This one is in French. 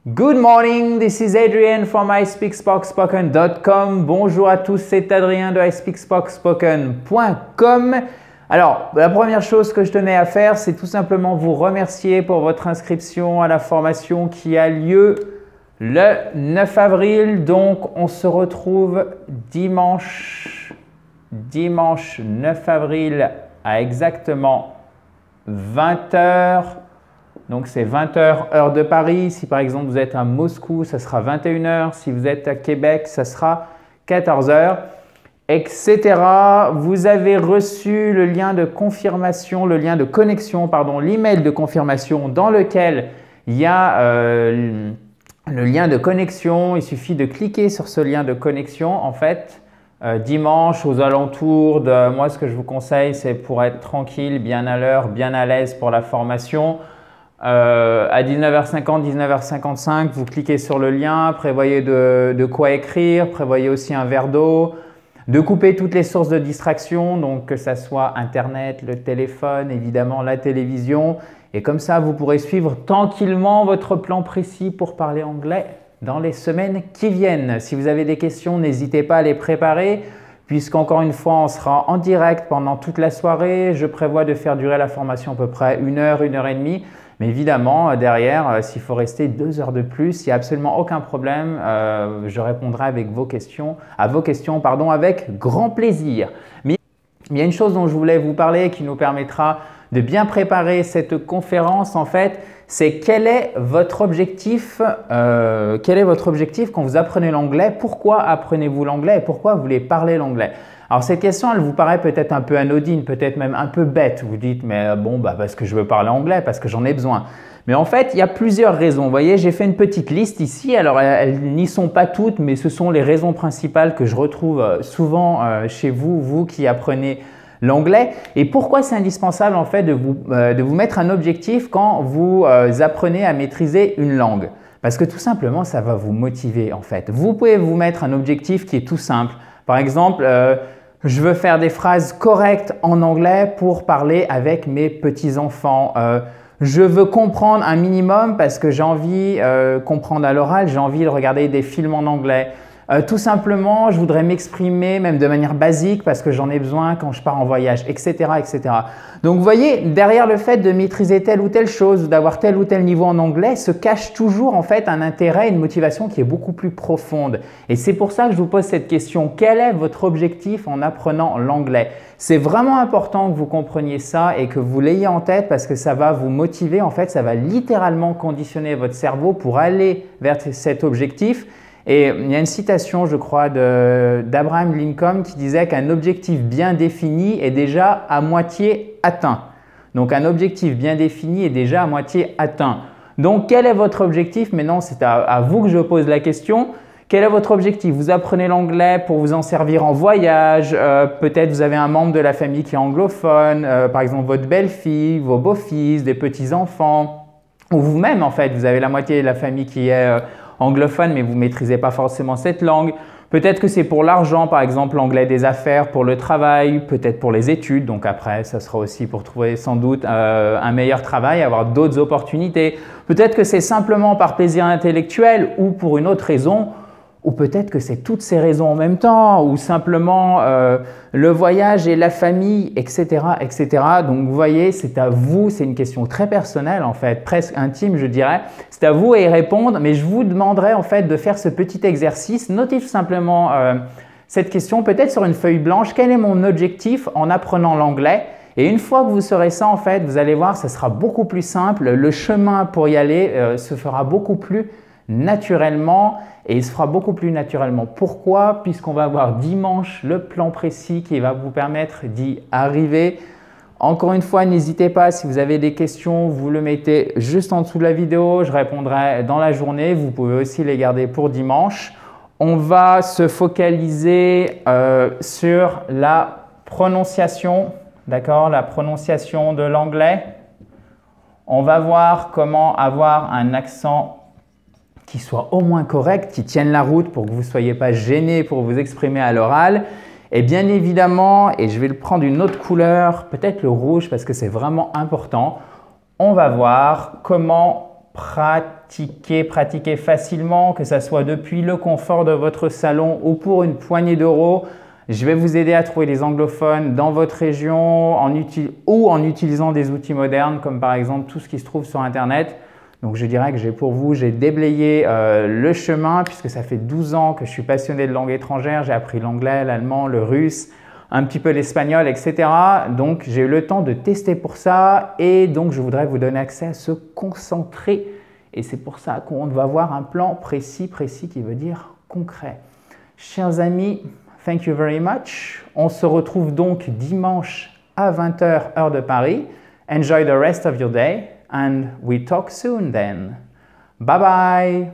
Good morning, this is Adrian from ispeakspoken.com. Bonjour à tous, c'est Adrien de ispeakspoken.com. Alors, la première chose que je tenais à faire, c'est tout simplement vous remercier pour votre inscription à la formation qui a lieu le 9 avril. Donc, on se retrouve dimanche 9 avril à exactement 20 h. Donc, c'est 20 h heure de Paris. Si par exemple vous êtes à Moscou, ça sera 21 h. Si vous êtes à Québec, ça sera 14 h, etc. Vous avez reçu le lien de confirmation, le lien de connexion, pardon, l'email de confirmation dans lequel il y a le lien de connexion. Il suffit de cliquer sur ce lien de connexion. En fait, dimanche aux alentours de… Moi, ce que je vous conseille, c'est pour être tranquille, bien à l'heure, bien à l'aise pour la formation. À 19h50, 19h55, vous cliquez sur le lien, prévoyez de quoi écrire, prévoyez aussi un verre d'eau, de couper toutes les sources de distraction, donc que ce soit Internet, le téléphone, évidemment la télévision. Et comme ça, vous pourrez suivre tranquillement votre plan précis pour parler anglais dans les semaines qui viennent. Si vous avez des questions, n'hésitez pas à les préparer. Puisqu'encore une fois, on sera en direct pendant toute la soirée. Je prévois de faire durer la formation à peu près 1 heure, 1 heure et demie. Mais évidemment, derrière, s'il faut rester 2 heures de plus, il n'y a absolument aucun problème. Je répondrai à vos questions avec grand plaisir. Mais il y a une chose dont je voulais vous parler qui nous permettra de bien préparer cette conférence. En fait, c'est quel est votre objectif quand vous apprenez l'anglais? Pourquoi apprenez-vous l'anglais et pourquoi vous voulez parler l'anglais? Alors cette question, elle vous paraît peut-être un peu anodine, peut-être même un peu bête. Vous dites, mais bon, parce que je veux parler anglais, parce que j'en ai besoin. Mais en fait, il y a plusieurs raisons. Vous voyez, j'ai fait une petite liste ici. Alors, elles n'y sont pas toutes, mais ce sont les raisons principales que je retrouve souvent chez vous, vous qui apprenez l'anglais. Et pourquoi c'est indispensable en fait de vous mettre un objectif quand vous apprenez à maîtriser une langue? Parce que tout simplement, ça va vous motiver en fait. Vous pouvez vous mettre un objectif qui est tout simple. Par exemple, je veux faire des phrases correctes en anglais pour parler avec mes petits-enfants. Je veux comprendre un minimum parce que j'ai envie de comprendre à l'oral, j'ai envie de regarder des films en anglais. Tout simplement, je voudrais m'exprimer même de manière basique parce que j'en ai besoin quand je pars en voyage, etc., etc. Donc, vous voyez, derrière le fait de maîtriser telle ou telle chose, d'avoir tel ou tel niveau en anglais, se cache toujours en fait un intérêt, une motivation qui est beaucoup plus profonde. Et c'est pour ça que je vous pose cette question. Quel est votre objectif en apprenant l'anglais? C'est vraiment important que vous compreniez ça et que vous l'ayez en tête parce que ça va vous motiver. En fait, ça va littéralement conditionner votre cerveau pour aller vers cet objectif. Et il y a une citation, je crois, d'Abraham Lincoln qui disait qu'un objectif bien défini est déjà à moitié atteint. Donc, un objectif bien défini est déjà à moitié atteint. Donc, quel est votre objectif? Maintenant, c'est à vous que je pose la question. Quel est votre objectif? Vous apprenez l'anglais pour vous en servir en voyage. Peut-être vous avez un membre de la famille qui est anglophone, par exemple votre belle-fille, vos beaux-fils, des petits-enfants. Ou vous-même, en fait, vous avez la moitié de la famille qui est anglophone, mais vous ne maîtrisez pas forcément cette langue. Peut-être que c'est pour l'argent, par exemple l'anglais des affaires, pour le travail, peut-être pour les études. Donc après, ça sera aussi pour trouver sans doute un meilleur travail, avoir d'autres opportunités. Peut-être que c'est simplement par plaisir intellectuel ou pour une autre raison. Ou peut-être que c'est toutes ces raisons en même temps, ou simplement le voyage et la famille, etc., etc. Donc, vous voyez, c'est à vous, c'est une question très personnelle en fait, presque intime je dirais. C'est à vous à y répondre, mais je vous demanderai en fait de faire ce petit exercice. Notez tout simplement cette question, peut-être sur une feuille blanche. Quel est mon objectif en apprenant l'anglais? Et une fois que vous saurez ça, en fait, vous allez voir, ça sera beaucoup plus simple. Le chemin pour y aller se fera beaucoup plus naturellement et il se fera beaucoup plus naturellement. Pourquoi? Puisqu'on va avoir dimanche le plan précis qui va vous permettre d'y arriver. Encore une fois, n'hésitez pas, si vous avez des questions, vous le mettez juste en dessous de la vidéo. Je répondrai dans la journée. Vous pouvez aussi les garder pour dimanche. On va se focaliser sur la prononciation, d'accord? La prononciation de l'anglais. On va voir comment avoir un accent qui soit au moins correct, qui tienne la route pour que vous ne soyez pas gêné pour vous exprimer à l'oral. Et bien évidemment, et je vais le prendre une autre couleur, peut-être le rouge parce que c'est vraiment important, on va voir comment pratiquer pratiquer facilement, que ce soit depuis le confort de votre salon ou pour une poignée d'euros. Je vais vous aider à trouver des anglophones dans votre région ou en utilisant des outils modernes comme par exemple tout ce qui se trouve sur Internet. Donc je dirais que j'ai déblayé le chemin puisque ça fait 12 ans que je suis passionné de langue étrangère. J'ai appris l'anglais, l'allemand, le russe, un petit peu l'espagnol, etc. Donc j'ai eu le temps de tester pour ça et donc je voudrais vous donner accès à se concentrer. Et c'est pour ça qu'on va voir un plan précis qui veut dire concret. Chers amis, thank you very much. On se retrouve donc dimanche à 20 h heure de Paris. Enjoy the rest of your day and we talk soon then. Bye bye.